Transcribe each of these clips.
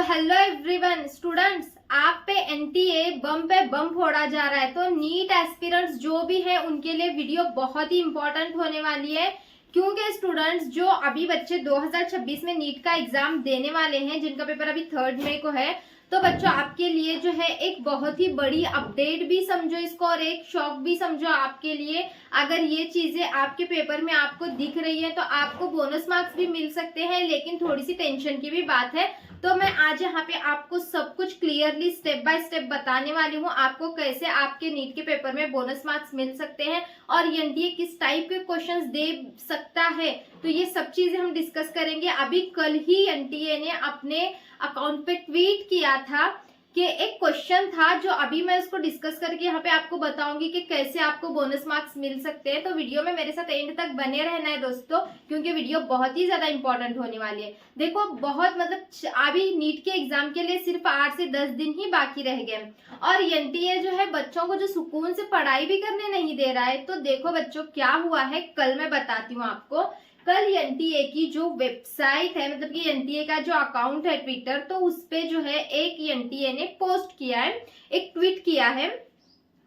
Hello everyone students, आप पे NTA बम पे बम फोड़ा जा रहा है। तो नीट एस्पिरेंट्स जो भी है उनके लिए वीडियो बहुत ही इंपॉर्टेंट होने वाली है, क्योंकि स्टूडेंट्स जो अभी बच्चे 2026 में नीट का एग्जाम देने वाले हैं, जिनका पेपर अभी 3 मई को है, तो बच्चों आपके लिए जो है एक बहुत ही बड़ी अपडेट भी समझो इसको और एक शॉक भी समझो आपके लिए। अगर ये चीजें आपके पेपर में आपको दिख रही है तो आपको बोनस मार्क्स भी मिल सकते हैं, लेकिन थोड़ी सी टेंशन की भी बात है। तो मैं आज यहाँ पे आपको सब कुछ क्लियरली स्टेप बाय स्टेप बताने वाली हूँ, आपको कैसे आपके नीट के पेपर में बोनस मार्क्स मिल सकते हैं और एनटीए किस टाइप के क्वेश्चंस दे सकता है। तो ये सब चीजें हम डिस्कस करेंगे। अभी कल ही एनटीए ने अपने अकाउंट पे ट्वीट किया था कि एक क्वेश्चन था, जो अभी मैं उसको डिस्कस करके यहाँ पे आपको बताऊंगी कि कैसे आपको बोनस मार्क्स मिल सकते हैं। तो वीडियो में मेरे साथ एंड तक बने रहना है दोस्तों, क्योंकि वीडियो बहुत ही ज्यादा इंपॉर्टेंट होने वाली है। देखो बहुत मतलब अभी नीट के एग्जाम के लिए सिर्फ 8 से 10 दिन ही बाकी रह गए और एनटीए जो है बच्चों को जो सुकून से पढ़ाई भी करने नहीं दे रहा है। तो देखो बच्चों क्या हुआ है, कल मैं बताती हूँ आपको। कल एनटीए की जो वेबसाइट है, मतलब कि एनटीए का जो अकाउंट है ट्विटर, तो उस पे जो है एक एनटीए ने पोस्ट किया है, एक ट्वीट किया है।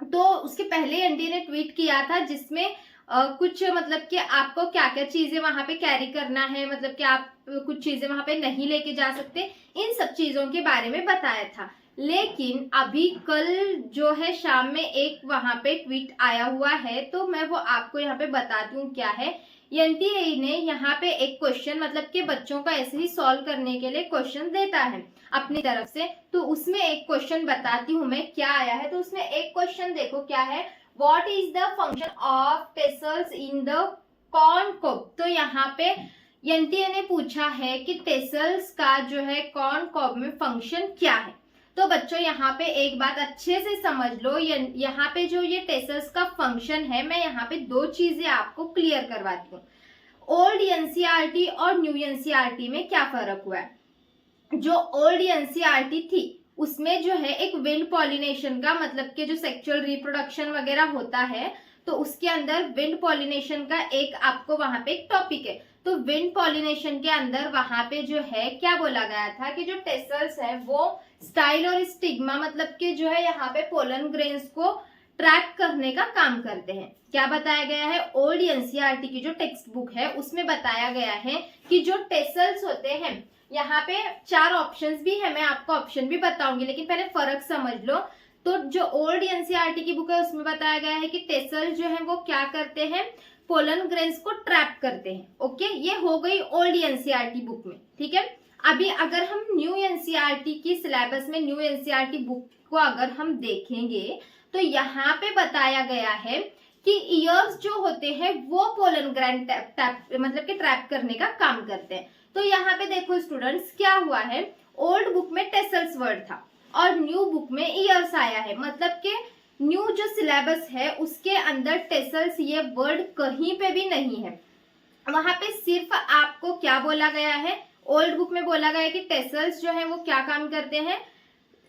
तो उसके पहले एनटीए ने ट्वीट किया था जिसमें कुछ मतलब कि आपको क्या क्या चीजें वहां पे कैरी करना है, मतलब कि आप कुछ चीजें वहां पे नहीं लेके जा सकते, इन सब चीजों के बारे में बताया था। लेकिन अभी कल जो है शाम में एक वहां पे ट्वीट आया हुआ है, तो मैं वो आपको यहाँ पे बताती हूँ क्या है। एनटीए ने यहाँ पे एक क्वेश्चन, मतलब कि बच्चों का ऐसे ही सॉल्व करने के लिए क्वेश्चन देता है अपनी तरफ से, तो उसमें एक क्वेश्चन बताती हूँ मैं क्या आया है। तो उसमें एक क्वेश्चन देखो क्या है, what is the function of tassels in the corn cob. तो यहाँ पे एनटीए ने पूछा है कि टेसल्स का जो है कॉर्न कॉब में फंक्शन क्या है। तो बच्चों यहाँ पे एक बात अच्छे से समझ लो, यहाँ पे जो ये टेसल्स का फंक्शन है, मैं यहाँ पे दो चीजें आपको क्लियर करवाती हूँ। ओल्ड एनसीईआरटी और न्यू एनसीईआरटी में क्या फर्क हुआ है। जो ओल्ड एनसीईआरटी थी उसमें जो है एक विंड पॉलिनेशन का, मतलब कि जो सेक्सुअल रिप्रोडक्शन वगैरह होता है, तो उसके अंदर विंड पॉलिनेशन का एक आपको वहां पे एक टॉपिक है। तो विंड पॉलिनेशन के अंदर वहां पे जो है क्या बोला गया था कि जो टेसल्स है वो स्टाइल और स्टिग्मा, मतलब कि जो है यहाँ पे पोलन ग्रेन्स को ट्रैक करने का काम करते हैं। क्या बताया गया है, ओल्ड एनसीईआरटी की जो टेक्स्ट बुक है उसमें बताया गया है कि जो टेसल्स होते हैं, यहाँ पे 4 ऑप्शंस भी है, मैं आपको ऑप्शन भी बताऊंगी, लेकिन पहले फर्क समझ लो। तो जो ओल्ड एनसीईआरटी की बुक है उसमें बताया गया है कि टेसल जो है वो क्या करते हैं, पोलन ग्रेन्स को ट्रैप करते हैं। ओके, ये हो गई ओल्ड एनसीईआरटी बुक में, ठीक है। अभी अगर हम न्यू एनसीईआरटी की सिलेबस में न्यू एनसीईआरटी बुक को अगर हम देखेंगे, तो यहाँ पे बताया गया है कि ईयर्स जो होते हैं वो पोलन ग्रैंड मतलब कि ट्रैप करने का काम करते हैं। तो यहाँ पे देखो स्टूडेंट्स क्या हुआ है, ओल्ड बुक में टेसल्स वर्ड था और न्यू बुक में ईयर्स आया है, मतलब कि न्यू जो सिलेबस है उसके अंदर टेसल्स ये वर्ड कहीं पे भी नहीं है। वहां पे सिर्फ आपको क्या बोला गया है, ओल्ड बुक में बोला गया है कि टेसल्स जो है वो क्या काम करते हैं,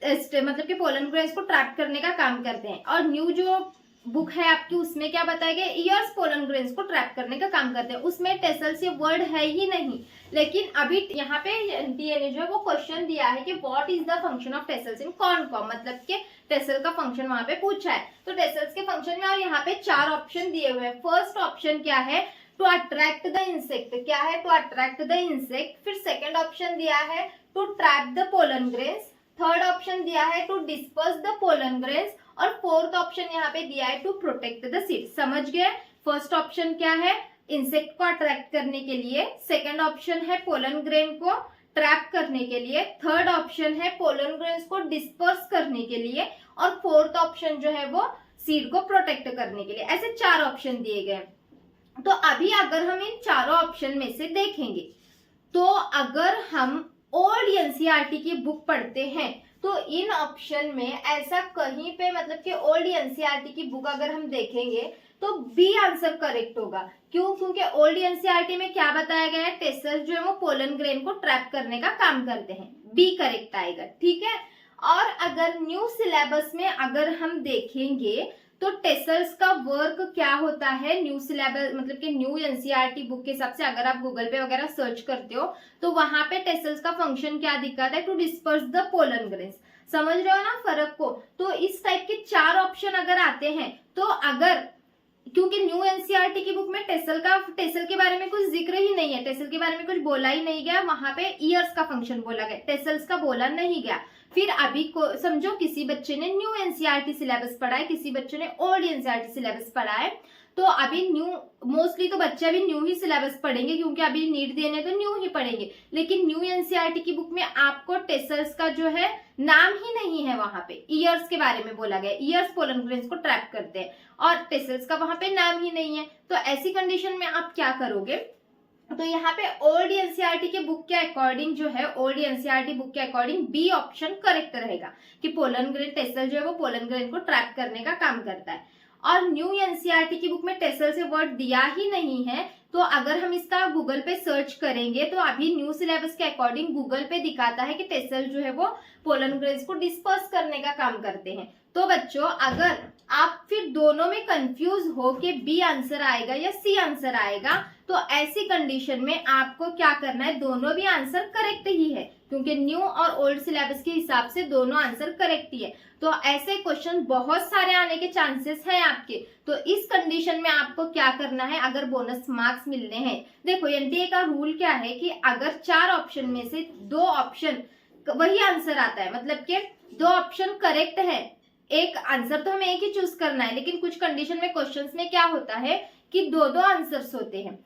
मतलब कि पोलन ग्रेन्स को ट्रैप करने का काम करते हैं। और न्यू जो बुक है आपकी उसमें क्या बताया गया, ईयर्स पोलन ग्रेन्स को ट्रैप करने का काम करते हैं, उसमें टेसल्स ये वर्ड है ही नहीं। लेकिन अभी यहाँ पे एनटीए ने जो है वो क्वेश्चन दिया है कि what is the function of tassels in corn cob, मतलब कि टेसल का फंक्शन वहां पे पूछा है। तो टेसल्स के फंक्शन में और यहाँ पे 4 ऑप्शन दिए हुए हैं। फर्स्ट ऑप्शन क्या है, टू अट्रैक्ट द इंसेक्ट, क्या है, टू अट्रैक्ट द इंसेक्ट। फिर सेकेंड ऑप्शन दिया है to trap the pollen grains. Third option दिया है to disperse the pollen grains और फोर्थ ऑप्शन यहाँ पे दिया है टू प्रोटेक्ट द सीड। समझ गए, फर्स्ट ऑप्शन क्या है, इंसेक्ट को अट्रैक्ट करने के लिए, सेकंड ऑप्शन है पोलन ग्रेन को ट्रैप करने के लिए, थर्ड ऑप्शन है पोलन ग्रेन्स को डिस्पर्स करने के लिए और फोर्थ ऑप्शन जो है वो सीड को प्रोटेक्ट करने के लिए। ऐसे 4 ऑप्शन दिए गए। तो अभी अगर हम इन चारों ऑप्शन में से देखेंगे, तो अगर हम ओल्ड एनसीईआरटी की बुक पढ़ते हैं तो इन ऑप्शन में ऐसा कहीं पे, मतलब कि ओल्ड एनसीईआरटी की बुक अगर हम देखेंगे तो बी आंसर करेक्ट होगा। क्यों, क्योंकि ओल्ड एनसीईआरटी में क्या बताया गया है, टेसल्स जो है वो पोलन ग्रेन को ट्रैप करने का काम करते हैं, बी करेक्ट आएगा, ठीक है। और अगर न्यू सिलेबस में अगर हम देखेंगे तो टेसल्स का वर्क क्या होता है, न्यू सिलेबस मतलब कि न्यू एनसीईआरटी बुक के हिसाब से अगर आप गूगल पे वगैरह सर्च करते हो तो वहां पे टेसल्स का फंक्शन क्या दिखाता है, to disperse the pollen grains. समझ रहे हो ना फर्क को। तो इस टाइप के 4 ऑप्शन अगर आते हैं तो अगर, क्योंकि न्यू एनसीईआरटी की बुक में टेसल के बारे में कुछ जिक्र ही नहीं है, टेसल के बारे में कुछ बोला ही नहीं गया, वहां पे ईयर्स का फंक्शन बोला गया, टेसल्स का बोला नहीं गया। फिर अभी को समझो किसी बच्चे ने न्यू एनसीईआरटी सिलेबस पढ़ा है, किसी बच्चे ने ओल्ड एनसीईआरटी सिलेबस पढ़ा है, तो अभी न्यू, मोस्टली तो बच्चे अभी न्यू ही सिलेबस पढ़ेंगे क्योंकि अभी नीट देने तो न्यू ही पढ़ेंगे। लेकिन न्यू एनसीईआरटी की बुक में आपको टेसल्स का जो है नाम ही नहीं है, वहां पे ईयर्स के बारे में बोला गया, ईयर्स पोलन ग्रेन्स को ट्रैक करते हैं और टेसल्स का वहां पे नाम ही नहीं है। तो ऐसी कंडीशन में आप क्या करोगे, तो यहाँ पे ओल्ड एनसीईआरटी के बुक के अकॉर्डिंग जो है, ओल्ड एनसीईआरटी बुक के अकॉर्डिंग बी ऑप्शन करेक्ट रहेगा कि पोलन ग्रेन टेसल जो है वो पोलन ग्रेन को ट्रैक करने का काम करता है। और न्यू एनसीईआरटी की बुक में टेसल से वर्ड दिया ही नहीं है, तो अगर हम इसका गूगल पे सर्च करेंगे तो अभी न्यू सिलेबस के अकॉर्डिंग गूगल पे दिखाता है कि टेसल जो है वो पोलन ग्रेन्स को डिस्पर्स करने का काम करते हैं। तो बच्चों अगर आप फिर दोनों में कंफ्यूज हो कि बी आंसर आएगा या सी आंसर आएगा, तो ऐसी कंडीशन में आपको क्या करना है, दोनों भी आंसर करेक्ट ही है क्योंकि न्यू और ओल्ड सिलेबस के हिसाब से दोनों आंसर करेक्ट ही है। तो ऐसे क्वेश्चन बहुत सारे आने के चांसेस हैं आपके। तो इस कंडीशन में आपको क्या करना है, अगर बोनस मार्क्स मिलने हैं, देखो एनटीए का रूल क्या है कि अगर 4 ऑप्शन में से 2 ऑप्शन वही आंसर आता है, मतलब कि 2 ऑप्शन करेक्ट है, एक आंसर तो हमें एक ही चूज करना है, लेकिन कुछ कंडीशन में क्वेश्चंस में क्या होता है कि 2-2 आंसर्स होते हैं।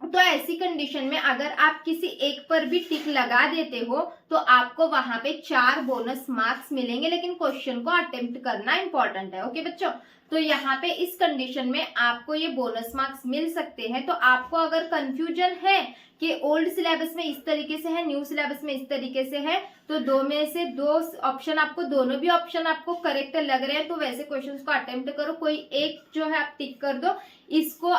तो ऐसी कंडीशन में अगर आप किसी एक पर भी टिक लगा देते हो तो आपको वहां पे 4 बोनस मार्क्स मिलेंगे, लेकिन क्वेश्चन को अटेम्प्ट करना इंपॉर्टेंट है। ओके बच्चों, तो यहाँ पे इस कंडीशन में आपको ये बोनस मार्क्स मिल सकते हैं। तो आपको अगर कंफ्यूजन है कि ओल्ड सिलेबस में इस तरीके से है, न्यू सिलेबस में इस तरीके से है, तो 2 में से 2 ऑप्शन आपको, दोनों भी ऑप्शन आपको करेक्ट लग रहे हैं तो वैसे क्वेश्चंस को अटेम्प्ट करो, कोई एक जो है आप टिक कर दो। इसको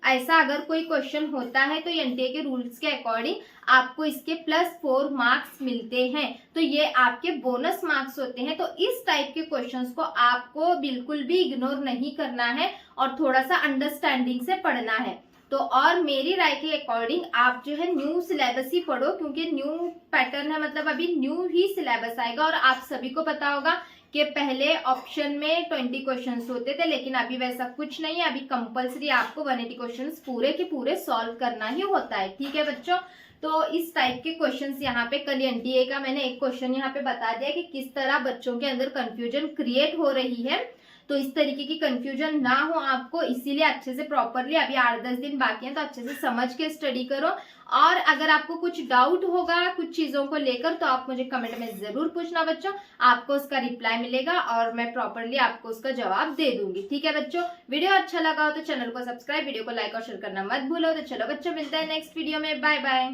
ऐसा अगर कोई क्वेश्चन होता है तो एनटीए के रूल्स के अकॉर्डिंग आपको इसके +4 मार्क्स मिलते हैं, तो ये आपके बोनस मार्क्स होते हैं। तो इस टाइप के क्वेश्चंस को आपको बिल्कुल भी इग्नोर नहीं करना है और थोड़ा सा अंडरस्टैंडिंग से पढ़ना है। तो और मेरी राय के अकॉर्डिंग आप जो है न्यू सिलेबस ही पढ़ो क्योंकि न्यू पैटर्न है, मतलब अभी न्यू ही सिलेबस आएगा। और आप सभी को पता होगा कि पहले ऑप्शन में 20 क्वेश्चंस होते थे, लेकिन अभी वैसा कुछ नहीं है, अभी कंपलसरी आपको 180 क्वेश्चंस पूरे के पूरे सॉल्व करना ही होता है। ठीक है बच्चों, तो इस टाइप के क्वेश्चंस यहाँ पे कल एनटीए का मैंने एक क्वेश्चन यहाँ पे बता दिया कि किस तरह बच्चों के अंदर कंफ्यूजन क्रिएट हो रही है। तो इस तरीके की कंफ्यूजन ना हो आपको, इसीलिए अच्छे से प्रॉपरली, अभी 8-10 दिन बाकी हैं तो अच्छे से समझ के स्टडी करो। और अगर आपको कुछ डाउट होगा कुछ चीजों को लेकर तो आप मुझे कमेंट में जरूर पूछना बच्चों, आपको उसका रिप्लाई मिलेगा और मैं प्रॉपरली आपको उसका जवाब दे दूंगी। ठीक है बच्चों, वीडियो अच्छा लगा हो तो चैनल को सब्सक्राइब, वीडियो को लाइक और शेयर करना मत भूलो। तो चलो बच्चों, मिलते हैं नेक्स्ट वीडियो में, बाय बाय।